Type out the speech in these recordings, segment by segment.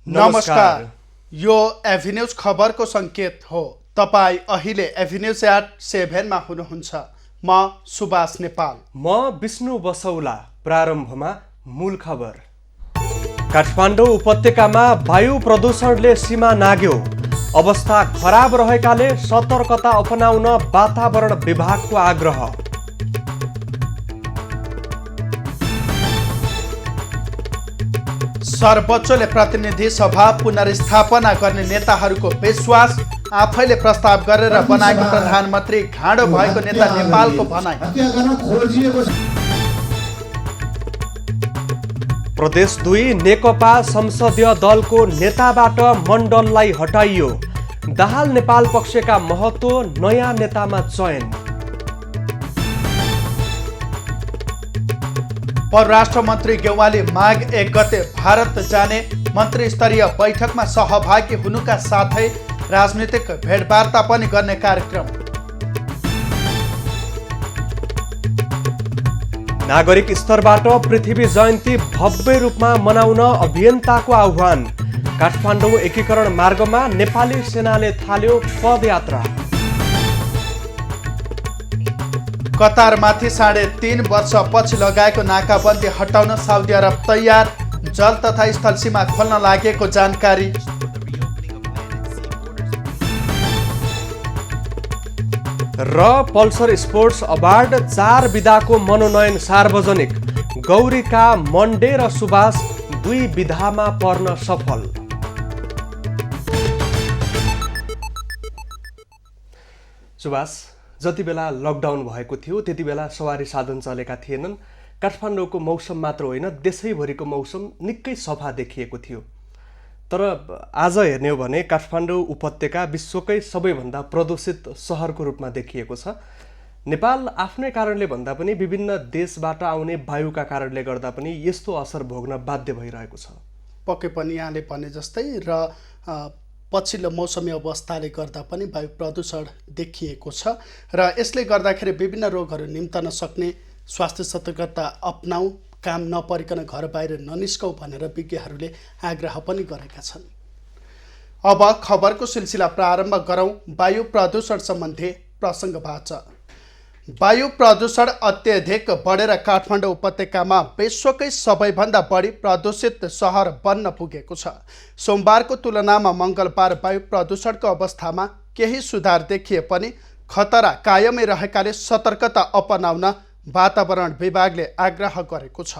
नमस्कार। यो एभिन्यूज खबरको सङ्केत हो। तपाईँ अहिले एभिन्यूज @7 मा हुनुहुन्छ। म सुभाष नेपाल। म विष्णु बसौला। प्रारम्भमा मूल खबर। काठमाडौँ उपत्यकामा वायु प्रदूषणले सीमा नाग्यो। अवस्था खराब रहेकाले सतर्कता अपनाउन वातावरण विभागको आग्रह। सर्वोच्चले प्रतिनिधि सभा पुनर्स्थापना गर्ने नेताहरूको विश्वास। आफैले प्रस्ताव गरेर बनाएको प्रधानमन्त्री घाँडो भएको नेता नेपालको भनाइ। प्रदेश 2 नेकपा संसदीय दलको नेताबाट मण्डललाई हटाइयो। दाहाल नेपाल पक्षका महतो नयाँ नेतामा चयन। परराष्ट्र मन्त्री गेवाली माघ 1 गते भारत जाने। मन्त्री स्तरीय बैठकमा सहभागी हुनुका साथै राजनीतिक भेटवार्ता पनि गर्ने कार्यक्रम। नागरिक स्तरबाट पृथ्वी जयन्ती भव्य रूपमा मनाउन अभियन्ताको आह्वान। काठमाडौँ एकीकरण मार्गमा नेपाली सेनाले थाल्यो पदयात्रा। कतारमाथि 3.5 वर्षपछि लगाएको नाकाबन्दी हटाउन साउदी अरब तयार। जल तथा स्थल सीमा खोल्न लागेको जानकारी। र पल्सर स्पोर्ट्स अवार्ड 4 विधाको मनोनयन सार्वजनिक। गौरीका मन्डे र सुभाष 2 विधामा पर्न सफल। सुभाष, जति बेला लकडाउन भएको थियो त्यति बेला सवारी साधन चलेका थिएनन्। काठमाडौँको मौसम मात्र होइन, देशैभरिको मौसम निकै सफा देखिएको थियो। तर आज हेर्ने हो भने काठमाडौँ उपत्यका विश्वकै सबैभन्दा प्रदूषित सहरको रूपमा देखिएको छ। नेपाल आफ्नै कारणले भन्दा पनि विभिन्न देशबाट आउने वायुका कारणले गर्दा पनि यस्तो असर भोग्न बाध्य भइरहेको छ। पक्कै पनि यहाँले भने जस्तै र पछिल्लो मौसमी अवस्थाले गर्दा पनि वायु प्रदूषण देखिएको छ र यसले गर्दाखेरि विभिन्न रोगहरू निम्तन सक्ने। स्वास्थ्य सतर्कता अपनाऊ, काम नपरिकन घर बाहिर ननिस्कौ भनेर विज्ञहरूले आग्रह पनि गरेका छन्। अब खबरको सिलसिला प्रारम्भ गरौँ वायु प्रदूषण सम्बन्धी प्रसङ्गबाट। वायु प्रदूषण अत्यधिक बढेर काठमाडौँ उपत्यकामा विश्वकै सबैभन्दा बढी प्रदूषित सहर बन्न पुगेको छ। सोमबारको तुलनामा मङ्गलबार वायु प्रदूषणको अवस्थामा केही सुधार देखिए पनि खतरा कायमै रहेकाले सतर्कता अपनाउन वातावरण विभागले आग्रह गरेको छ।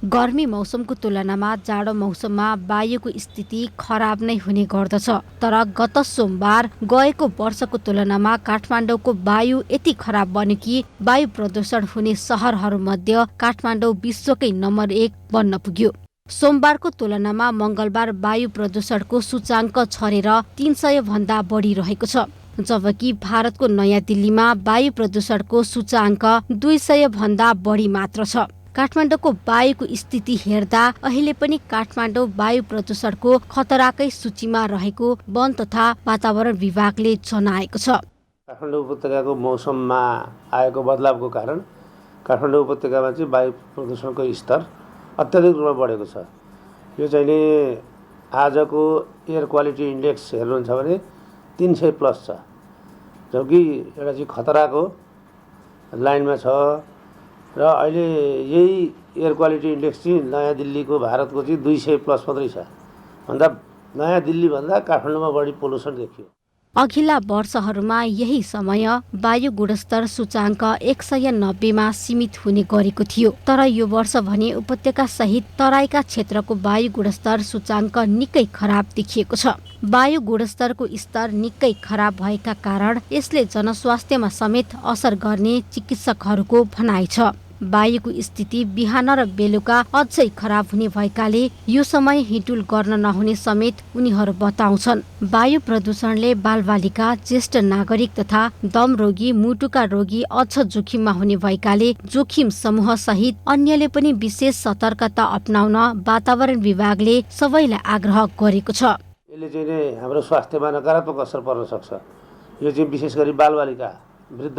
गर्मी मौसमको तुलनामा जाडो मौसममा वायुको स्थिति खराब नै हुने गर्दछ। तर गत सोमबार गएको वर्षको तुलनामा काठमाडौँको वायु यति खराब बन्यो कि वायु प्रदूषण हुने सहरहरूमध्ये काठमाडौँ विश्वकै नम्बर 1 बन्न पुग्यो। सोमबारको तुलनामा मङ्गलबार वायु प्रदूषणको सूचाङ्क छरेर 300 भन्दा बढी रहेको छ, जबकि भारतको नयाँ दिल्लीमा वायु प्रदूषणको सूचाङ्क 200 भन्दा बढी मात्र छ। काठमाडौँको वायुको स्थिति हेर्दा अहिले पनि काठमाडौँ वायु प्रदूषणको खतराकै सूचीमा रहेको वन तथा वातावरण विभागले जनाएको छ। काठमाडौँ उपत्यकाको मौसममा आएको बदलावको कारण काठमाडौँ उपत्यकामा चाहिँ वायु प्रदूषणको स्तर अत्याधिक रूपमा बढेको छ। यो चाहिँ नि आजको एयर क्वालिटी इन्डेक्स हेर्नुहुन्छ भने 300+ छ, जबकि एउटा चाहिँ खतराको लाइनमा छ। र अहिले यही एयर क्वालिटी इन्डेक्स चाहिँ नयाँ दिल्लीको भारतको चाहिँ 200+ मात्रै छ। भन्दा नयाँ दिल्लीभन्दा काठमाडौँमा बढी पोल्युसन देखियो। अघिल्ला वर्षहरूमा यही समय वायु गुणस्तर सूचाङ्क 190 मा सीमित हुने गरेको थियो। तर यो वर्ष भने उपत्यका सहित तराईका क्षेत्रको वायु गुणस्तर सूचाङ्क निकै खराब देखिएको छ। वायु गुणस्तरको स्तर निकै खराब भएका कारण यसले जनस्वास्थ्यमा समेत असर गर्ने चिकित्सकहरूको भनाइ छ। वायुको स्थिति बिहान र बेलुका अझै खराब हुने भएकाले यो समय हिँडुल गर्न नहुने समेत उनीहरू बताउँछन्। वायु प्रदूषणले बालबालिका, ज्येष्ठ नागरिक तथा दम रोगी, मुटुका रोगी अझ जोखिममा हुने भएकाले जोखिम समूह सहित अन्यले पनि विशेष सतर्कता अपनाउन वातावरण विभागले सबैलाई आग्रह गरेको छ। यसले चाहिँ हाम्रो स्वास्थ्यमा नकारात्मक असर पर्न सक्छ। यो चाहिँ विशेष गरी बालबालिका, वृद्ध,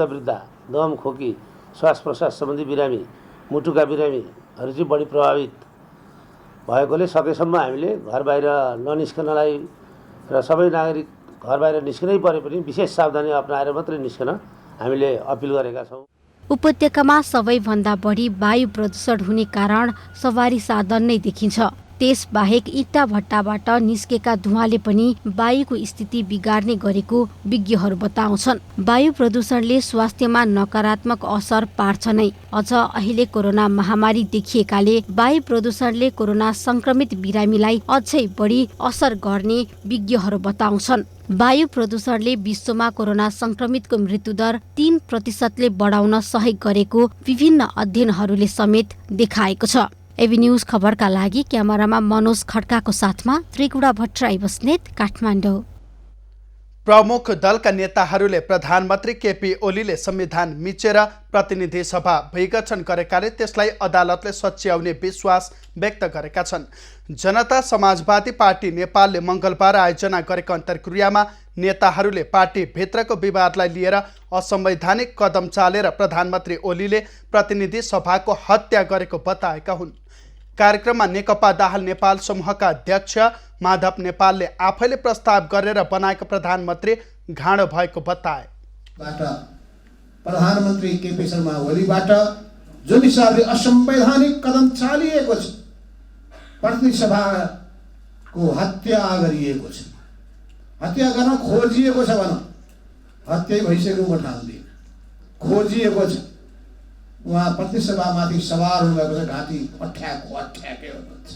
दम, खोकी, श्वास प्रश्वास सम्बन्धी बिरामी, मुटुका बिरामीहरू चाहिँ बढी प्रभावित भएकोले सकेसम्म हामीले घर बाहिर ननिस्कनलाई र सबै नागरिक घर बाहिर निस्किनै परे पनि विशेष सावधानी अपनाएर मात्रै निस्कन हामीले अपिल गरेका छौँ। उपत्यकामा सबैभन्दा बढी वायु प्रदूषण हुने कारण सवारी साधन नै देखिन्छ। त्यसबाहेक इँटा भट्टाबाट निस्केका धुवाँले पनि वायुको स्थिति बिगार्ने गरेको विज्ञहरू बताउँछन्। वायु प्रदूषणले स्वास्थ्यमा नकारात्मक असर पार्छ नै। अझ अहिले कोरोना महामारी देखिएकाले वायु प्रदूषणले कोरोना संक्रमित बिरामीलाई अझै बढी असर गर्ने विज्ञहरू बताउँछन्। वायु प्रदूषणले विश्वमा कोरोना संक्रमितको मृत्युदर 3% बढाउन सहयोग गरेको विभिन्न अध्ययनहरूले समेत देखाएको छ। एबी न्यूज खबरका लागि क्यामेरामा मनोज खड्काको साथमा त्रिगुडा भट्टराई बस्नेत, काठमाडौँ। प्रमुख दलका नेताहरूले प्रधानमन्त्री केपी ओलीले संविधान मिचेर प्रतिनिधि सभा विघटन गरेकाले त्यसलाई अदालतले सच्याउने विश्वास व्यक्त गरेका छन्। जनता समाजवादी पार्टी नेपालले मङ्गलबार आयोजना गरेको अन्तर्क्रियामा नेताहरूले पार्टीभित्रको विवादलाई लिएर असंवैधानिक कदम चालेर प्रधानमन्त्री ओलीले प्रतिनिधि सभाको हत्या गरेको बताएका हुन्। कार्यक्रममा नेकपा दाहाल नेपाल समूहका अध्यक्ष माधव नेपालले आफैले प्रस्ताव गरेर बनाएको प्रधानमन्त्री घाँडो भएको बताए। प्रधानमन्त्री केपी शर्मा ओलीबाट जुन हिसाबले असंवैधानिक कदम चालिएको छ, प्रतिनिधि सभाको हत्या गरिएको छ, हत्या गर्न खोजिएको छ भनौँ, हत्या भइसकेको म ठान्दिनँ, खोजिएको छ। उहाँ प्रतिनिधि सभामाथि सवार हुनुभएको छ, घाँटी अठ्याके हुनुहुन्छ।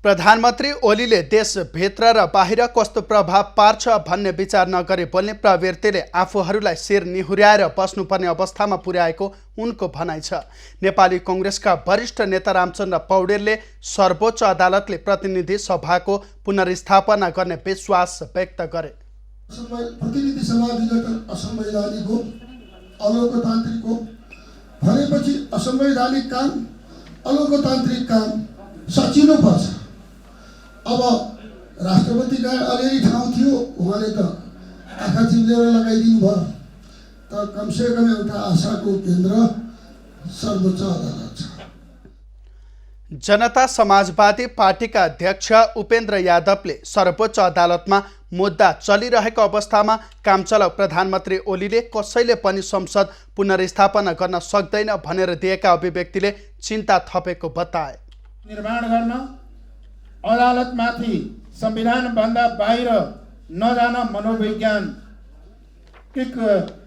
प्रधानमन्त्री ओलीले देशभित्र र बाहिर कस्तो प्रभाव पार्छ भन्ने विचार नगरी बोल्ने प्रवृत्तिले आफूहरूलाई शिर निहुर्याएर बस्नुपर्ने अवस्थामा पुर्याएको उनको भनाइ छ। नेपाली कङ्ग्रेसका वरिष्ठ नेता रामचन्द्र पौडेलले सर्वोच्च अदालतले प्रतिनिधि सभाको पुनर्स्थापना गर्ने विश्वास व्यक्त गरे। प्रतिनिधि सभा विघटन असंवैधानिक हो, अलोकतान्त्रिक हो भनेपछि असंवैधानिक काम, अलोकतान्त्रिक काम सचिनु पर्छ। अब राष्ट्रपतिका अलिअलि ठाउँ थियो, उहाँले त आँखा चिम्लेर लगाइदिनु भयो, तर कमसेकम एउटा आशाको केन्द्र सर्वोच्च अदालत छ। जनता समाजवादी पार्टीका अध्यक्ष उपेन्द्र यादवले सर्वोच्च अदालतमा मुद्दा चलिरहेको अवस्थामा कामचलाउ प्रधानमन्त्री ओलीले कसैले पनि संसद पुनर्स्थापना गर्न सक्दैन भनेर दिएका अभिव्यक्तिले चिन्ता थपेको बताए। निर्माण गर्न अदालतमाथि संविधानभन्दा बाहिर नजान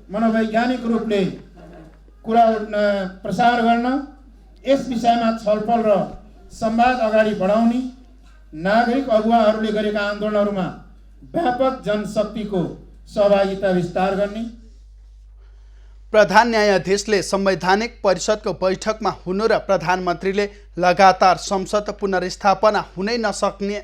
मनोवैज्ञानिक रूपले कुरा प्रसार गर्न, यस विषयमा छलफल र संवाद अगाडि बढाउने, नागरिक अगुवाहरूले गरेका आन्दोलनहरूमा व्यापक जनशक्तिको सहभागिता विस्तार गर्ने। प्रधान न्यायाधीशले संवैधानिक परिषदको बैठकमा हुनु र प्रधानमन्त्रीले लगातार संसद पुनर्स्थापना हुनै नसक्ने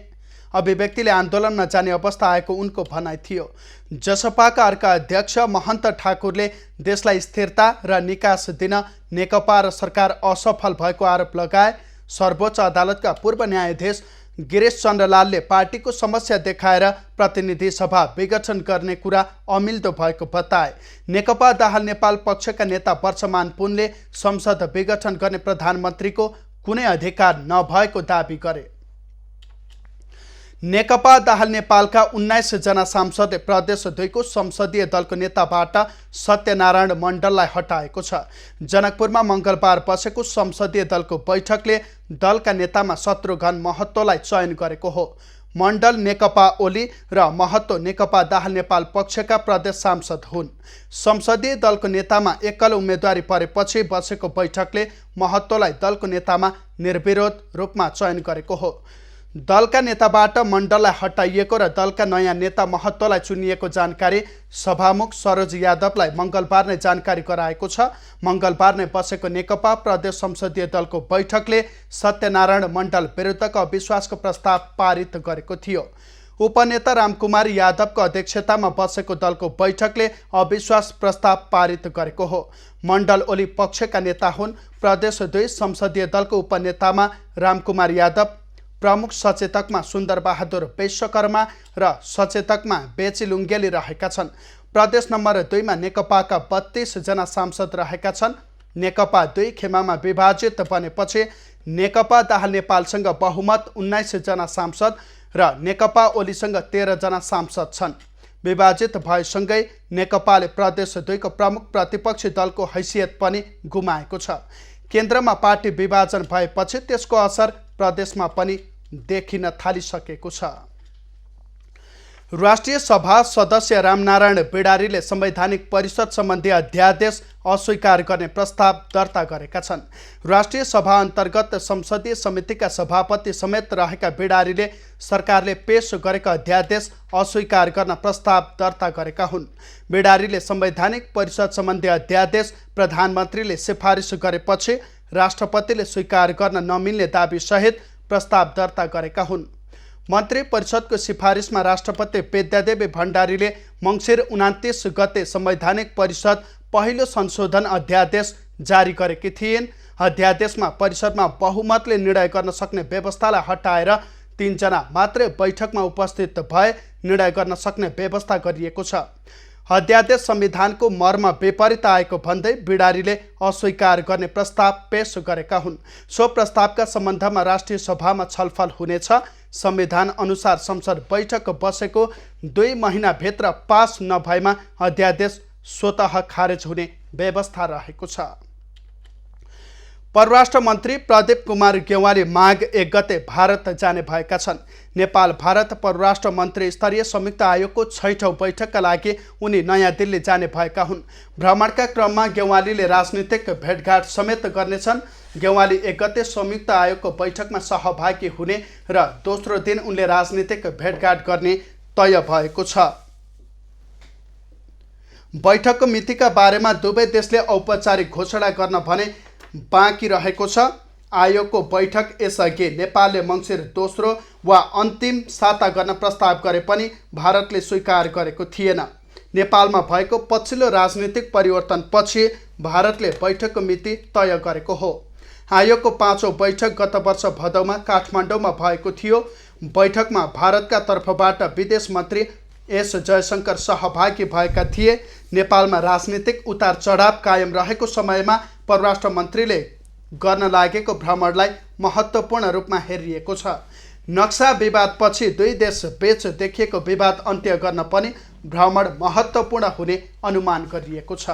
अभिव्यक्तिले आन्दोलनमा जाने अवस्था आएको उनको भनाइ थियो। जसपाका अर्का अध्यक्ष महन्त ठाकुरले देशलाई स्थिरता र निकास दिन नेकपा र सरकार असफल भएको आरोप लगाए। सर्वोच्च अदालतका पूर्व न्यायाधीश गिरीश चन्द्रलालले पार्टीको समस्या देखाएर प्रतिनिधि सभा विघटन गर्ने कुरा अमिल्दो भएको बताए। नेकपा दाहाल नेपाल पक्षका नेता वर्षमान पुनले संसद विघटन गर्ने प्रधानमन्त्रीको कुनै अधिकार नभएको दाबी गरे। नेकपा दाहाल नेपालका 19 जना सांसदले प्रदेश 2 को संसदीय दलको नेताबाट सत्यनारायण मण्डललाई हटाएको छ। जनकपुरमा मङ्गलबार बसेको संसदीय दलको बैठकले दलका नेतामा शत्रुघ्न महतोलाई चयन गरेको हो। मण्डल नेकपा ओली र महतो नेकपा दाहाल नेपाल पक्षका प्रदेश सांसद हुन्। संसदीय दलको नेतामा एकल उम्मेदवारी परेपछि बसेको बैठकले महतोलाई दलको नेतामा निर्विरोध रूपमा चयन गरेको हो। दलका नेताबाट मण्डललाई हटाइएको र दलका नयाँ नेता महतोलाई चुनिएको जानकारी सभामुख सरोज यादवलाई मङ्गलबार नै जानकारी गराएको छ। मङ्गलबार नै बसेको नेकपा प्रदेश संसदीय दलको बैठकले सत्यनारायण मण्डल विरुद्धको अविश्वासको प्रस्ताव पारित गरेको थियो। उपनेता रामकुमार यादवको अध्यक्षतामा बसेको दलको बैठकले अविश्वास प्रस्ताव पारित गरेको हो। मण्डल ओली पक्षका नेता हुन्। प्रदेश 2 संसदीय दलको उपनेतामा रामकुमार यादव, प्रमुख सचेतकमा सुन्दरबहादुर विश्वकर्मा र सचेतकमा बेची लुङ्गेली रहेका छन्। प्रदेश नम्बर 2 मा नेकपाका 32 जना सांसद रहेका छन्। नेकपा 2 खेमामा विभाजित बनेपछि नेकपा दाहाल नेपालसँग बहुमत 19 जना सांसद र नेकपा ओलीसँग 13 जना सांसद छन्। विभाजित भएसँगै नेकपाले प्रदेश 2 को प्रमुख प्रतिपक्षी दलको हैसियत पनि गुमाएको छ। केन्द्रमा पार्टी विभाजन भएपछि त्यसको असर प्रदेशमा पनि देखिन थालिसकेको छ। राष्ट्रिय सभा सदस्य रामनारायण बिडारीले संवैधानिक परिषद सम्बन्धी अध्यादेश अस्वीकार गर्ने प्रस्ताव दर्ता गरेका छन्। राष्ट्रिय सभा अन्तर्गत संसदीय समितिका सभापति समेत रहेका बिडारीले सरकारले पेश गरेका अध्यादेश अस्वीकार गर्न प्रस्ताव दर्ता गरेका हुन्। बिडारीले संवैधानिक परिषद सम्बन्धी अध्यादेश प्रधानमन्त्रीले सिफारिस गरेपछि राष्ट्रपतिले स्वीकार गर्न नमिल्ने दाबीसहित प्रस्ताव दर्ता गरेका हुन्। मन्त्री परिषदको सिफारिसमा राष्ट्रपति विद्यादेवी भण्डारीले मङ्सिर 29 गते संवैधानिक परिषद पहिलो संशोधन अध्यादेश जारी गरेकी थिइन्। अध्यादेशमा परिषदमा बहुमतले निर्णय गर्न सक्ने व्यवस्थालाई हटाएर 3 जना मात्रै बैठकमा उपस्थित भए निर्णय गर्न सक्ने व्यवस्था गरिएको छ। अध्यादेश संविधानको मर्म विपरीत आएको भन्दै बिडारीले अस्वीकार गर्ने प्रस्ताव पेश गरेका हुन्। सो प्रस्तावका सम्बन्धमा राष्ट्रिय सभामा छलफल हुनेछ। संविधान अनुसार संसद बैठक बसेको 2 महिनाभित्र पास नभएमा अध्यादेश स्वतः खारेज हुने व्यवस्था रहेको छ। परराष्ट्र मन्त्री प्रदीप कुमार गेवाली माघ 1 गते भारत जाने भएका छन्। नेपाल भारत परराष्ट्र मन्त्री स्तरीय संयुक्त आयोगको 6औं बैठकका लागि उनी नयाँ दिल्ली जाने भएका हुन्। भ्रमणका क्रममा गेवालीले राजनीतिक भेटघाट समेत गर्नेछन्। गेवाली 1 गते संयुक्त आयोगको बैठकमा सहभागी हुने र दोस्रो दिन उनले राजनीतिक भेटघाट गर्ने तय भएको छ। बैठकको मितिका बारेमा दुवै देशले औपचारिक घोषणा गर्न भने बाँकी रहेको छ। आयोगको बैठक यसअघि नेपालले मङ्सिर 2 वा अन्तिम साता गर्न प्रस्ताव गरे पनि भारतले स्वीकार गरेको थिएन। नेपालमा भएको पछिल्लो राजनीतिक परिवर्तनपछि भारतले बैठकको मिति तय गरेको हो। आयोगको 5औं बैठक गत वर्ष भदौमा काठमाडौँमा भएको थियो। बैठकमा भारतका तर्फबाट विदेश मन्त्री एस जयशंकर सहभागी भएका थिए। नेपालमा राजनीतिक उतार चढाव कायम रहेको समयमा परराष्ट्र मन्त्रीले गर्न लागेको भ्रमणलाई महत्त्वपूर्ण रूपमा हेरिएको छ। नक्सा विवादपछि 2 देश बीच देखिएको विवाद अन्त्य गर्न पनि भ्रमण महत्त्वपूर्ण हुने अनुमान गरिएको छ।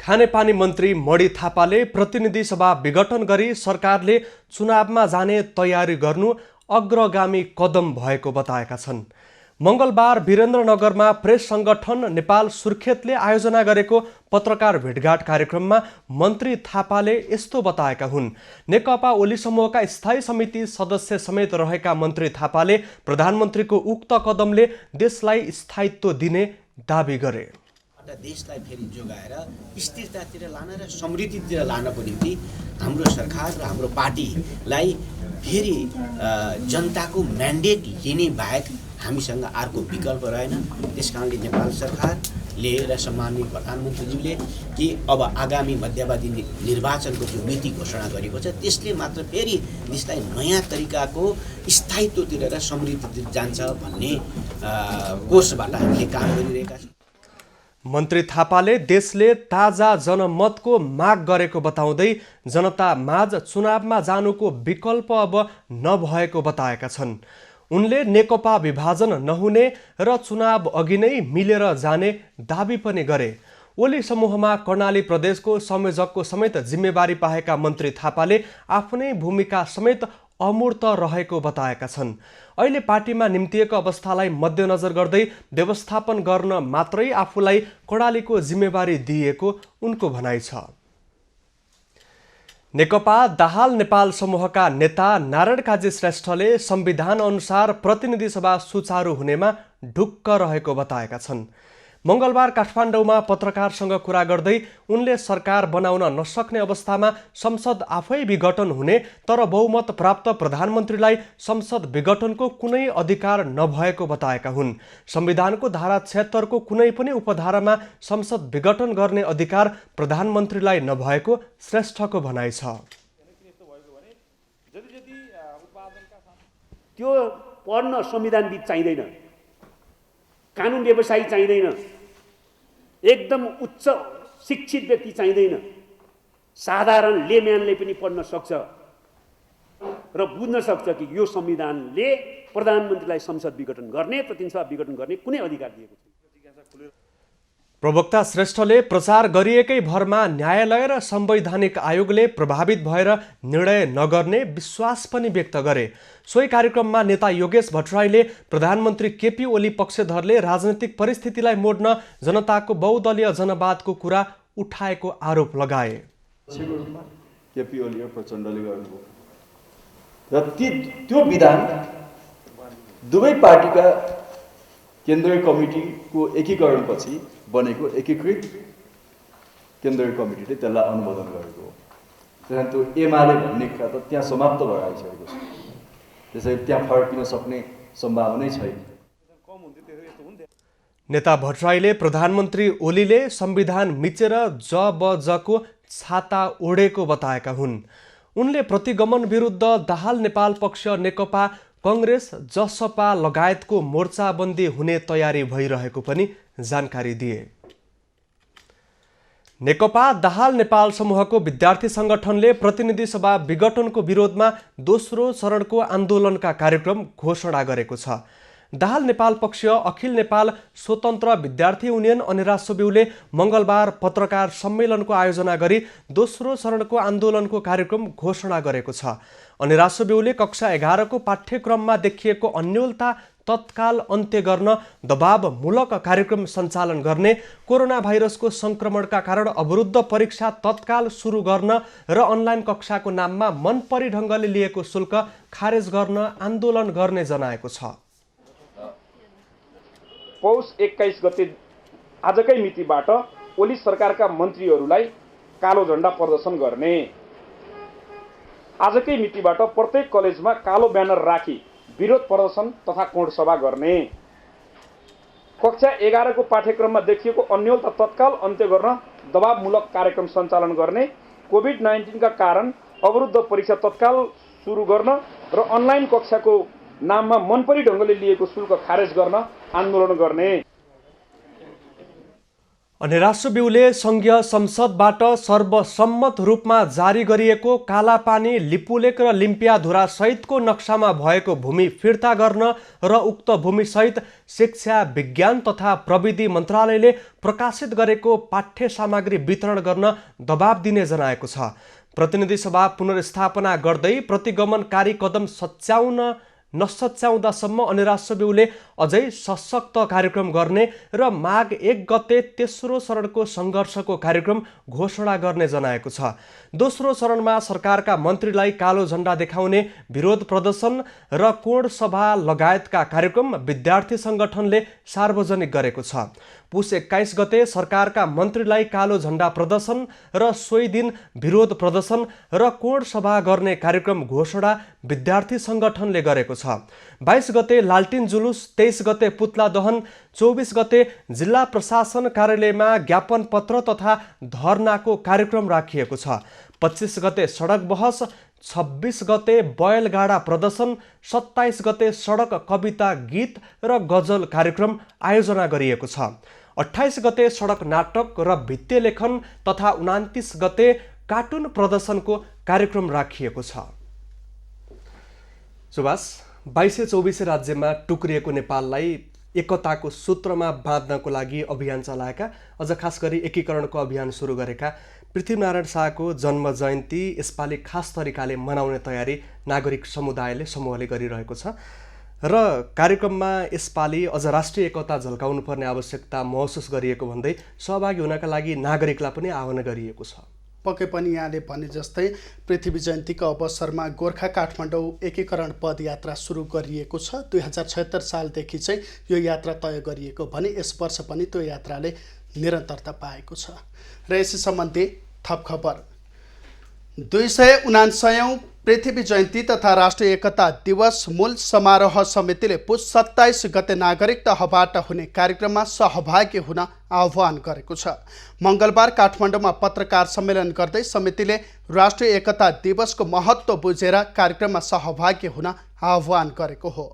खानेपानी मन्त्री मणि थापाले प्रतिनिधि सभा विघटन गरी सरकारले चुनावमा जाने तयारी गर्नु अग्रगामी कदम भएको बताएका छन्। मङ्गलबार वीरेन्द्रनगरमा प्रेस सङ्गठन नेपाल सुर्खेतले आयोजना गरेको पत्रकार भेटघाट कार्यक्रममा मन्त्री थापाले यस्तो बताएका हुन्। नेकपा ओली समूहका स्थायी समिति सदस्य समेत रहेका मन्त्री थापाले प्रधानमन्त्रीको उक्त कदमले देशलाई स्थायित्व दिने दाबी गरे। देशलाई फेरि जोगाएर स्थिरतातिर लान र समृद्धितिर लानको निम्ति हाम्रो सरकार र हाम्रो पार्टीलाई फेरि जनताको म्यान्डेट लिने बाहेक हामीसँग अर्को विकल्प रहेन। त्यसकारणले नेपाल सरकारले र सम्माननीय प्रधानमन्त्रीज्यूले कि अब आगामी मध्यवधि निर्वाचनको जो नीति घोषणा गरेको छ त्यसले मात्र फेरि देशलाई नयाँ तरिकाको स्थायित्वतिर र समृद्धितिर जान्छ भन्ने कोर्सबाट हामीले काम गरिरहेका छौँ। मन्त्री थापाले देशले ताजा जनमतको माग गरेको बताउँदै जनता माझ चुनावमा जानुको विकल्प अब नभएको बताएका छन्। उनले नेकपा विभाजन नहुने र चुनाव अघि नै मिलेर जाने दाबी पनि गरे। ओली समूहमा कर्णाली प्रदेशको संयोजकको समेत जिम्मेवारी पाएका मन्त्री थापाले आफ्नै भूमिका समेत अमूर्त रहेको बताएका छन्। अहिले पार्टीमा निम्तिएको अवस्थालाई मध्यनजर गर्दै व्यवस्थापन गर्न मात्रै आफूलाई कर्णालीको जिम्मेवारी दिएको उनको भनाइ छ। नेकपा दाहाल नेपाल समूहका नेता नारायण काजी श्रेष्ठले संविधान अनुसार प्रतिनिधि सभा सुचारू हुनेमा ढुक्क रहेको बताएका छन्। मङ्गलबार काठमाडौँमा पत्रकारसँग कुरा गर्दै उनले सरकार बनाउन नसक्ने अवस्थामा संसद आफै विघटन हुने तर बहुमत प्राप्त प्रधानमन्त्रीलाई संसद विघटनको कुनै अधिकार नभएको बताएका हुन्। संविधानको धारा 76 को कुनै पनि उपधारामा संसद विघटन गर्ने अधिकार प्रधानमन्त्रीलाई नभएको श्रेष्ठको भनाइ छ। त्यो पढ्न संविधानविद चाहिँदैन, कानुन व्यवसायी चाहिँदैन, एकदम उच्च शिक्षित व्यक्ति चाहिँदैन। साधारण लेम्यानले पनि पढ्न सक्छ र बुझ्न सक्छ कि यो संविधानले प्रधानमन्त्रीलाई संसद विघटन गर्ने, प्रतिनिधि सभा विघटन गर्ने कुनै अधिकार दिएको छैन। प्रवक्ता श्रेष्ठले प्रचार गरिएकै भरमा न्यायालय र संवैधानिक आयोगले प्रभावित भएर निर्णय नगर्ने विश्वास पनि व्यक्त गरे। सोही कार्यक्रममा नेता योगेश भट्टराईले प्रधानमन्त्री केपी ओली पक्षधरले राजनीतिक परिस्थितिलाई मोड्न जनताको बहुदलीय जनवादको कुरा उठाएको आरोप लगाए। केपी ओली र प्रचण्डले गर्नुभयो र त्यो विधान दुवै पार्टीका केन्द्रीय कमिटीको एकीकरणपछि बनेको एकीकृत केन्द्रीय कमिटीले त्यसलाई अनुमोदन गरेको हो। त्यसैले त्यो एमाले भन्ने कुरा त त्यहाँ समाप्त भएर आइसकेको छ। त्यसैले त्यहाँ फर्किन सक्ने सम्भावनै छैन। नेता भट्टराईले प्रधानमन्त्री ओलीले संविधान मिचेर जबजको छाता ओढेको बताएका हुन्। उनले प्रतिगमन विरुद्ध दाहाल नेपाल पक्ष, नेकपा, कांग्रेस, जसपा लगायतको मोर्चाबन्दी हुने तयारी भइरहेको पनि जानकारी दिए। नेकपा दाहाल नेपाल समूहको विद्यार्थी संगठनले प्रतिनिधि सभा विघटनको विरोधमा दोस्रो चरणको आन्दोलनका कार्यक्रम घोषणा गरेको छ। दाहाल नेपाल पक्ष, अखिल नेपाल स्वतन्त्र विद्यार्थी युनियन अनिरासोबिउले मंगलबार पत्रकार सम्मेलनको आयोजना गरी दोस्रो चरणको आन्दोलनको कार्यक्रम घोषणा गरेको छ। अनिरासोबिउले कक्षा 11 को पाठ्यक्रममा देखिएको अन्योलता तत्काल अन्त्य गर्न दबावमूलक कार्यक्रम सञ्चालन गर्ने, कोरोना भाइरसको संक्रमणका कारण अवरुद्ध परीक्षा तत्काल सुरु गर्न र अनलाइन कक्षाको नाममा मनपरी ढङ्गले लिएको शुल्क खारेज गर्न आन्दोलन गर्ने जनाएको छ। पौष 21 गते आजकै मितिबाट ओली सरकारका मन्त्रीहरूलाई कालो झण्डा प्रदर्शन गर्ने, आजकै मितिबाट प्रत्येक कलेजमा कालो ब्यानर राखी विरोध प्रदर्शन तथा कोण सभा गर्ने, कक्षा 11 को पाठ्यक्रममा देखिएको अन्योलता तत्काल अन्त्य गर्न दबावमूलक कार्यक्रम सञ्चालन गर्ने, कोभिड-19 का कारण अवरुद्ध परीक्षा तत्काल सुरु गर्न र अनलाइन कक्षाको नाममा मनपरी ढङ्गले लिएको शुल्क खारेज गर्न आन्दोलन गर्ने। अनिरासोबिउले संघीय संसदबाट सर्वसम्मत रूपमा जारी गरिएको कालापानी, लिपुलेक र लिम्पियाधुरा सहितको नक्सामा भएको भूमि फिर्ता गर्न र उक्त भूमिसहित शिक्षा, विज्ञान तथा प्रविधि मन्त्रालयले प्रकाशित गरेको पाठ्य सामग्री वितरण गर्न दबाब दिने जनाएको छ। प्रतिनिधि सभा पुनर्स्थापना गर्दै प्रतिगमनकारी कदम नसच्याउँदासम्म अनिरासोबिउले अझै सशक्त कार्यक्रम गर्ने र माघ 1 गते तेस्रो चरणको सङ्घर्षको कार्यक्रम घोषणा गर्ने जनाएको छ। दोस्रो चरणमा सरकारका मन्त्रीलाई कालो झण्डा देखाउने, विरोध प्रदर्शन र कोण सभा लगायतका कार्यक्रम विद्यार्थी संगठनले सार्वजनिक गरेको छ। पुष 21 गते सरकारका मन्त्रीलाई कालो झण्डा प्रदर्शन र सोही दिन विरोध प्रदर्शन र कोण सभा गर्ने कार्यक्रम घोषणा विद्यार्थी संगठनले गरेको छ। 22 गते लालटिन जुलुस, 23 गते पुतला दहन, 24 गते जिल्ला प्रशासन कार्यालयमा ज्ञापन पत्र तथा धरनाको कार्यक्रम राखिएको छ। 25 गते सडक बहस, 26 गते बैलगाडा प्रदर्शन, 27 गते सडक कविता, गीत र गजल कार्यक्रम आयोजना गरिएको छ। 28 गते सडक नाटक र भित्ते लेखन तथा 29 गते कार्टुन प्रदर्शनको कार्यक्रम राखिएको छ। सुभाष, 22-24 राज्यमा टुक्रिएको नेपाललाई एकताको सूत्रमा बाँध्नको लागि अभियान चलाएका, अझ खास गरी एकीकरणको अभियान सुरु गरेका पृथ्वीनारायण शाहको जन्म जयन्ती यसपालि खास तरिकाले मनाउने तयारी नागरिक समूहले गरिरहेको छ र कार्यक्रममा यसपालि अझ राष्ट्रिय एकता झल्काउनु पर्ने आवश्यकता महसुस गरिएको भन्दै सहभागी हुनका लागि नागरिकलाई पनि आह्वान गरिएको छ। पक्कै पनि यहाँले भने जस्तै पृथ्वी जयन्तीको अवसरमा गोर्खा काठमाडौँ एकीकरण पदयात्रा सुरु गरिएको छ। 2076 सालदेखि चाहिँ यो यात्रा तय गरिएको भने यस वर्ष पनि त्यो यात्राले निरन्तरता पाएको छ। र यसै सम्बन्धी थप खबर, 279औं पृथ्वी जयन्ती तथा राष्ट्रिय एकता दिवस मूल समारोह समितिले पुष 27 गते नागरिक तहबाट हुने कार्यक्रममा सहभागी हुन आह्वान गरेको छ। मङ्गलबार काठमाडौँमा पत्रकार सम्मेलन गर्दै समितिले राष्ट्रिय एकता दिवसको महत्त्व बुझेर कार्यक्रममा सहभागी हुन आह्वान गरेको हो।